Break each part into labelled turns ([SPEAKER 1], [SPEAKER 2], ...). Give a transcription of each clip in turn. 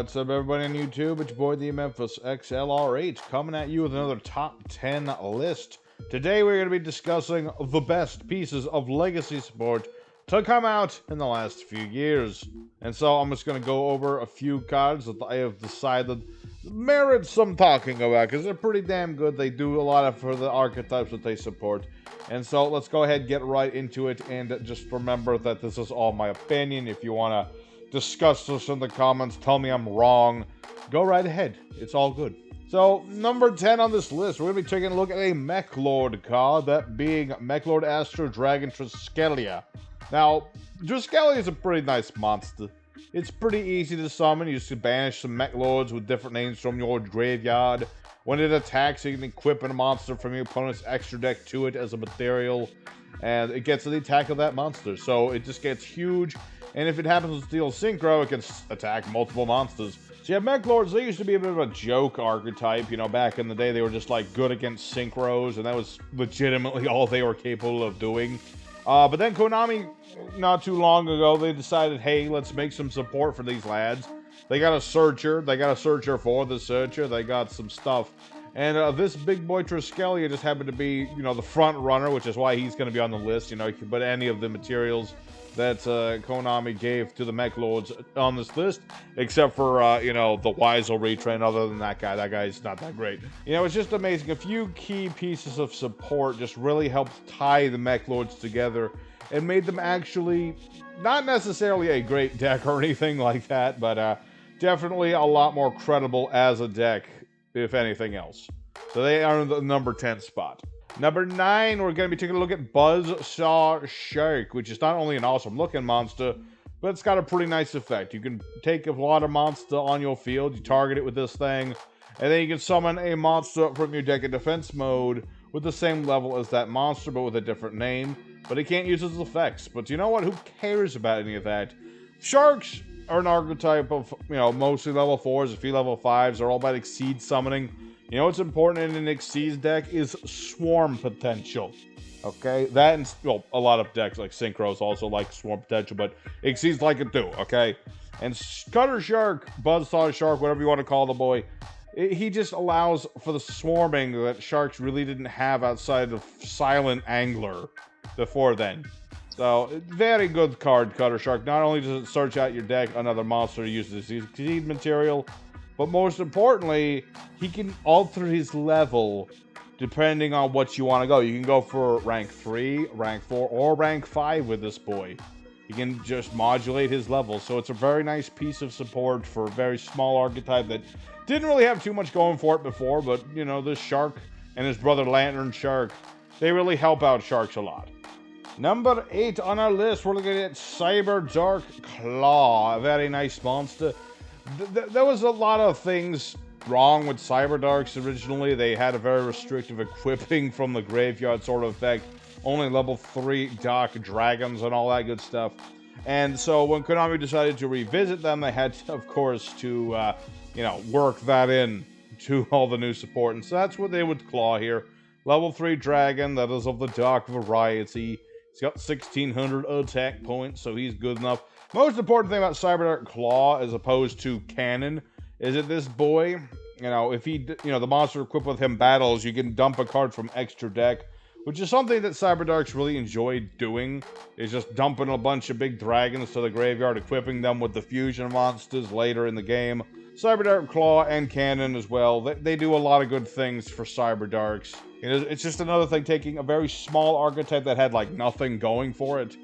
[SPEAKER 1] What's up, everybody on YouTube? It's your boy, the Memphis XLR8, coming at you with another top 10 list. Today, we're going to be discussing the best pieces of legacy support to come out in the last few years. And so, I'm just going to go over a few cards that I have decided merit some talking about, because they're pretty damn good. They do a lot for the archetypes that they support. And so, let's go ahead and get right into it, and just remember that this is all my opinion. If you want to discuss this in the comments, tell me I'm wrong, go right ahead. It's all good. So, number 10 on this list, we're going to be taking a look at a MEXLORD card, that being MEXLORD Astro Dragon TRISKELLA. Now, TRISKELLA is a pretty nice monster. It's pretty easy to summon. You just banish some MEXLORDs with different names from your graveyard. When it attacks, you can equip a monster from your opponent's extra deck to it as a material, and it gets the attack of that monster. So it just gets huge, and if it happens to steal Synchro, it can attack multiple monsters. So yeah, MEXLORDs, they used to be a bit of a joke archetype. You know, back in the day, they were just like good against Synchros, and that was legitimately all they were capable of doing. But then Konami, not too long ago, they decided, hey, let's make some support for these lads. They got a Searcher. They got a Searcher for the Searcher. They got some stuff. And this big boy TRISKELLA just happened to be, you know, the front runner, which is why he's going to be on the list. You know, you can put any of the materials that Konami gave to the MEXLORDs on this list, except for, you know, the Weisel retrain. Other than that guy's not that great. You know, it's just amazing. A few key pieces of support just really helped tie the MEXLORDs together and made them actually not necessarily a great deck or anything like that, but definitely a lot more credible as a deck, if anything else. So they are in the number 10 spot. Number 9, we're going to be taking a look at BUZZSAW Shark, which is not only an awesome looking monster, but it's got a pretty nice effect. You can take a lot of monster on your field, you target it with this thing, and then you can summon a monster from your deck in defense mode with the same level as that monster, but with a different name. But it can't use its effects. But you know what? Who cares about any of that? Sharks are an archetype of, you know, mostly level 4s, a few level 5s. They're all about Exceed summoning. You know what's important in an Exceed deck is Swarm potential. Okay? That and, well, a lot of decks like Synchros also like Swarm potential, but Exceeds like it too, okay? And Cutter Shark, BUZZSAW Shark, whatever you want to call the boy, he just allows for the swarming that Sharks really didn't have outside of Silent Angler before then. So, very good card, Cutter Shark. Not only does it search out your deck another monster to use the Exceed material, but most importantly, he can alter his level depending on what you want to go. You can go for rank 3, rank 4, or rank 5 with this boy. You can just modulate his level. So it's a very nice piece of support for a very small archetype that didn't really have too much going for it before, but, you know, this Shark and his brother Lantern Shark, they really help out Sharks a lot. Number 8 on our list, we're looking at Cyber Dark Claw, a very nice monster. There was a lot of things wrong with Cyber Darks originally. They had a very restrictive equipping from the graveyard sort of effect. Only level 3 Dark Dragons and all that good stuff. And so when Konami decided to revisit them, they had, of course, to, you know, work that in to all the new support. And so that's what they would claw here. Level 3 Dragon, that is of the Dark variety. He's got 1,600 attack points, so he's good enough. Most important thing about Cyber Dark Claw, as opposed to Cannon, is that this boy, you know, if he, you know, the monster equipped with him battles, you can dump a card from extra deck, which is something that Cyber Darks really enjoyed doing, is just dumping a bunch of big dragons to the graveyard, equipping them with the fusion monsters later in the game. Cyber Dark Claw and Cannon as well, they do a lot of good things for Cyber Darks. It's just another thing, taking a very small archetype that had like nothing going for it,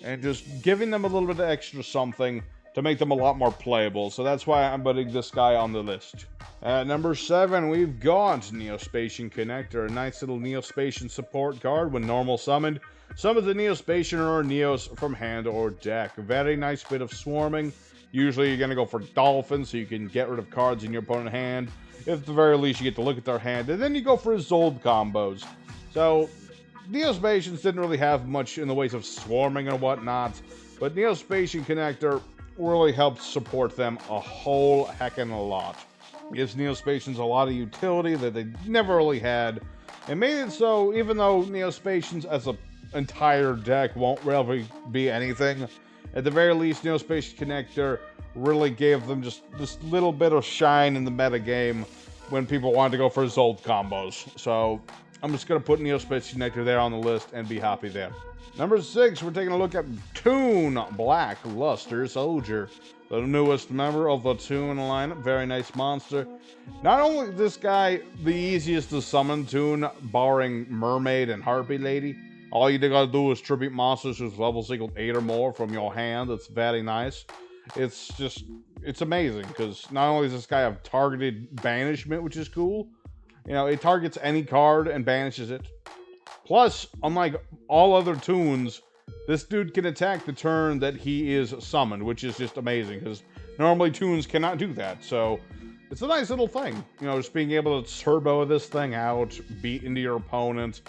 [SPEAKER 1] and just giving them a little bit of extra something to make them a lot more playable. So that's why I'm putting this guy on the list. At number 7, we've got Neospatian Connector, a nice little Neospatian support card. When normal summoned, summons the Neospatian or Neos from hand or deck. A very nice bit of swarming. Usually you're going to go for Dolphin, so you can get rid of cards in your opponent's hand. At the very least, you get to look at their hand. And then you go for Zold combos. So, Neospatians didn't really have much in the ways of swarming and whatnot, but Neospatian Connector really helped support them a whole heckin' a lot. Gives Neospatians a lot of utility that they never really had, and made it so, even though Neospatians as an entire deck won't really be anything, At the very least, Neospace Connector really gave them just this little bit of shine in the metagame when people wanted to go for Zolt combos. So I'm just going to put Neospace Connector there on the list and be happy there. Number 6, we're taking a look at Toon Black Luster Soldier, the newest member of the Toon lineup. Very nice monster. Not only is this guy the easiest to summon Toon, barring Mermaid and Harpy Lady. All you gotta do is tribute monsters whose levels equal 8 or more from your hand. It's very nice. It's amazing, because not only does this guy have targeted banishment, which is cool, you know, it targets any card and banishes it. Plus, unlike all other Toons, this dude can attack the turn that he is summoned, which is just amazing, because normally Toons cannot do that. So it's a nice little thing, you know, just being able to turbo this thing out, beat into your opponent,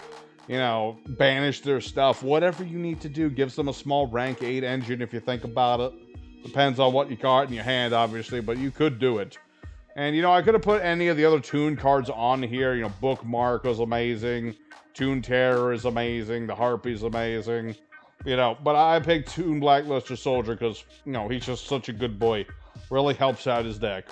[SPEAKER 1] you know, banish their stuff, whatever you need to do. Gives them a small rank 8 engine if you think about it. Depends on what you got in your hand, obviously, but you could do it. And, you know, I could have put any of the other Toon cards on here. You know, Bookmark was amazing. Toon Terror is amazing. The Harpy's amazing. You know, but I picked Toon Blackluster Soldier because, you know, he's just such a good boy. Really helps out his deck.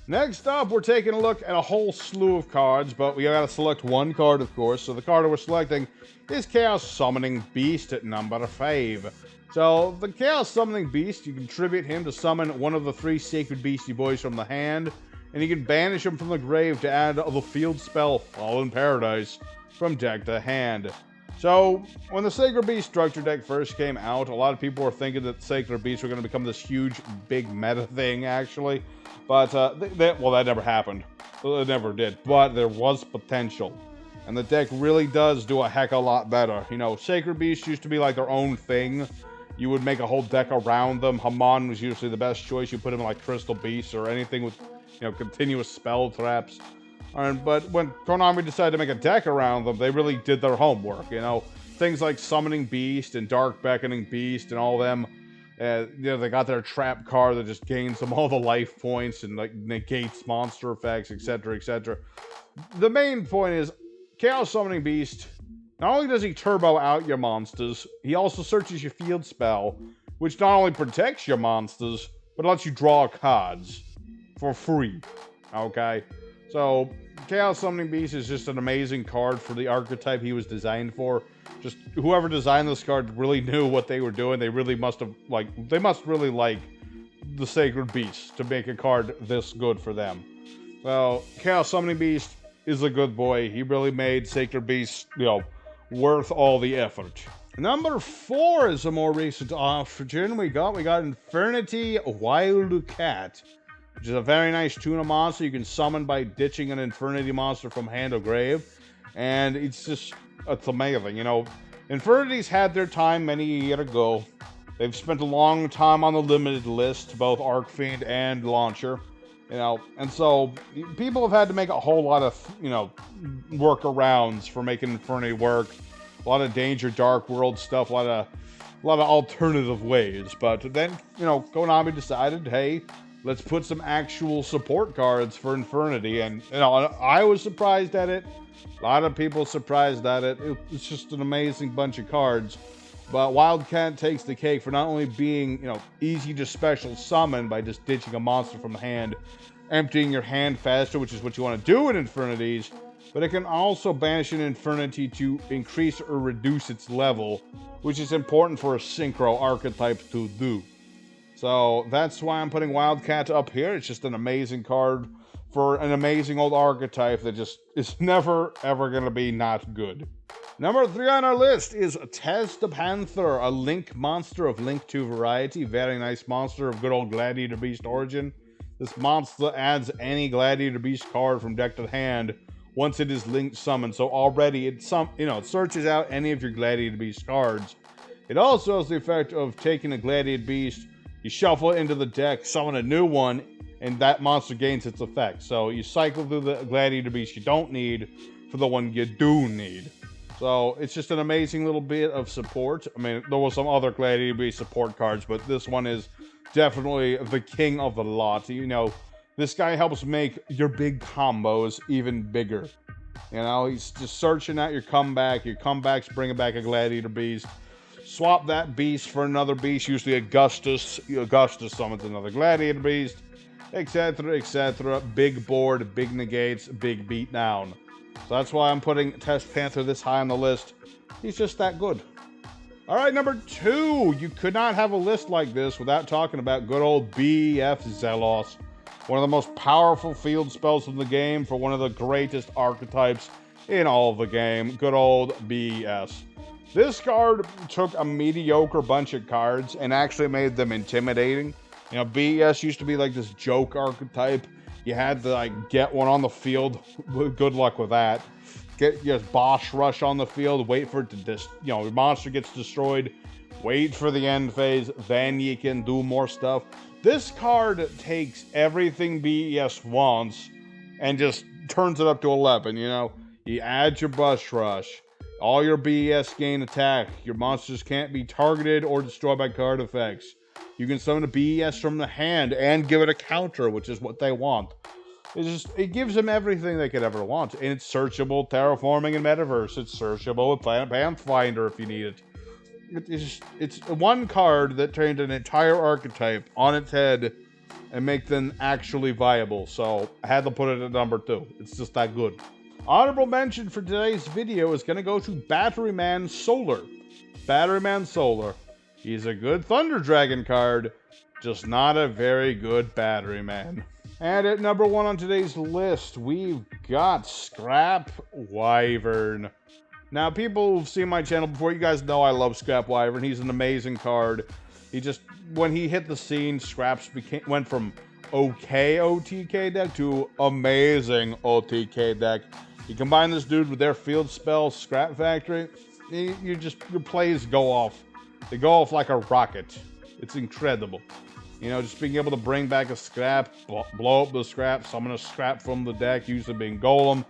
[SPEAKER 1] Next up, we're taking a look at a whole slew of cards, but we gotta select one card, of course. So the card we're selecting is Chaos Summoning Beast at number 5. So the Chaos Summoning Beast, you can tribute him to summon one of the 3 Sacred Beastie Boys from the hand, and you can banish him from the grave to add the field spell Fallen Paradise from deck to hand. So, when the Sacred Beast Structure deck first came out, a lot of people were thinking that Sacred Beasts were going to become this huge, big meta thing, actually. But, well, that never happened. It never did. But there was potential. And the deck really does do a heck of a lot better. You know, Sacred Beasts used to be like their own thing. You would make a whole deck around them. Hamon was usually the best choice. You put him in like Crystal Beasts or anything with, you know, continuous spell traps. But when Konami decided to make a deck around them, they really did their homework, you know. Things like Summoning Beast and Dark Beckoning Beast and all them. You know, they got their trap card that just gains them all the life points and like negates monster effects, etc., etc. The main point is, Chaos Summoning Beast, not only does he turbo out your monsters, he also searches your field spell, which not only protects your monsters, but lets you draw cards for free, okay? So, Chaos Summoning Beast is just an amazing card for the archetype he was designed for. Just, whoever designed this card really knew what they were doing. They really must have, they must really like the Sacred Beast to make a card this good for them. So, Chaos Summoning Beast is a good boy. He really made Sacred Beast, you know, worth all the effort. Number 4 is a more recent option we got. We got Infernity Wildcat, which is a very nice tuna monster you can summon by ditching an Infernity monster from hand or grave. And it's amazing, you know. Infernities had their time many years ago. They've spent a long time on the limited list, both Arcfiend and Launcher, you know. And so, people have had to make a whole lot of, you know, workarounds for making Infernity work. A lot of Danger Dark World stuff, a lot of alternative ways. But then, you know, Konami decided, hey, let's put some actual support cards for Infernity, and, you know, I was surprised at it. A lot of people surprised at it. It's just an amazing bunch of cards. But Wildcat takes the cake for not only being, you know, easy to special summon by just ditching a monster from the hand, emptying your hand faster, which is what you want to do in Infernities, but it can also banish an Infernity to increase or reduce its level, which is important for a Synchro archetype to do. So that's why I'm putting Wildcat up here. It's just an amazing card for an amazing old archetype that just is never, ever going to be not good. Number 3 on our list is Tez the Panther, a Link monster of Link 2 variety. Very nice monster of good old Gladiator Beast origin. This monster adds any Gladiator Beast card from deck to hand once it is linked summoned. So already it searches out any of your Gladiator Beast cards. It also has the effect of taking a Gladiator Beast, you shuffle it into the deck, summon a new one, and that monster gains its effect. So you cycle through the Gladiator Beast you don't need for the one you do need. So it's just an amazing little bit of support. I mean, there were some other Gladiator Beast support cards, but this one is definitely the king of the lot. You know, this guy helps make your big combos even bigger. You know, he's just searching out your comeback. Your comebacks bringing back a Gladiator Beast. Swap that beast for another beast, usually Augustus. Augustus summons another gladiator beast, etc., etc. Big board, big negates, big beatdown. So that's why I'm putting Test Panther this high on the list. He's just that good. All right, number 2. You could not have a list like this without talking about good old B.E.F. ZELOS. One of the most powerful field spells in the game for one of the greatest archetypes in all of the game. Good old B.E.S. This card took a mediocre bunch of cards and actually made them intimidating. You know, B.E.S. used to be like this joke archetype. You had to like get one on the field. Good luck with that. Get your boss rush on the field, wait for it to your monster gets destroyed, wait for the end phase, then you can do more stuff. This card takes everything BES wants and just turns it up to 11, you know? You add your Bush Rush, all your BES gain attack, your monsters can't be targeted or destroyed by card effects. You can summon a BES from the hand and give it a counter, which is what they want. It gives them everything they could ever want. And it's searchable, terraforming, and metaverse. It's searchable with Pathfinder if you need it. It's one card that turned an entire archetype on its head and make them actually viable. So I had to put it at number 2. It's just that good. Honorable mention for today's video is going to go to Batteryman Solar. Batteryman Solar. He's a good Thunder Dragon card, just not a very good Batteryman. And at number 1 on today's list, we've got Scrap Wyvern. Now, people who've seen my channel before, you guys know I love Scrap Wyvern. He's an amazing card. When he hit the scene, Scraps went from okay OTK deck to amazing OTK deck. You combine this dude with their field spell, Scrap Factory, your plays go off. They go off like a rocket. It's incredible. You know, just being able to bring back a scrap, blow up the scrap, summon a scrap from the deck, usually being Golem.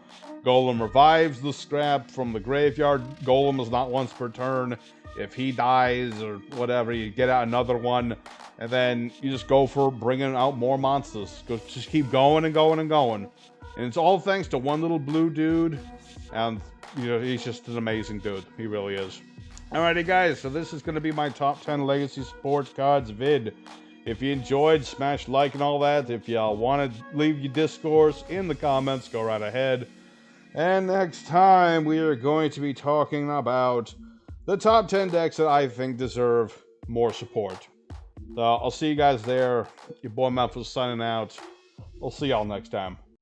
[SPEAKER 1] Golem revives the scrap from the graveyard. Golem is not once per turn. If he dies or whatever, you get out another one. And then you just go for bringing out more monsters. Just keep going and going and going. And it's all thanks to one little blue dude. And, you know, he's just an amazing dude. He really is. Alrighty, guys. So this is going to be my top 10 Legacy Sports Cards vid. If you enjoyed, smash like and all that. If y'all want to leave your discourse in the comments, go right ahead. And next time, we are going to be talking about the top 10 decks that I think deserve more support. So I'll see you guys there. Your boy Memphis signing out. I'll see y'all next time.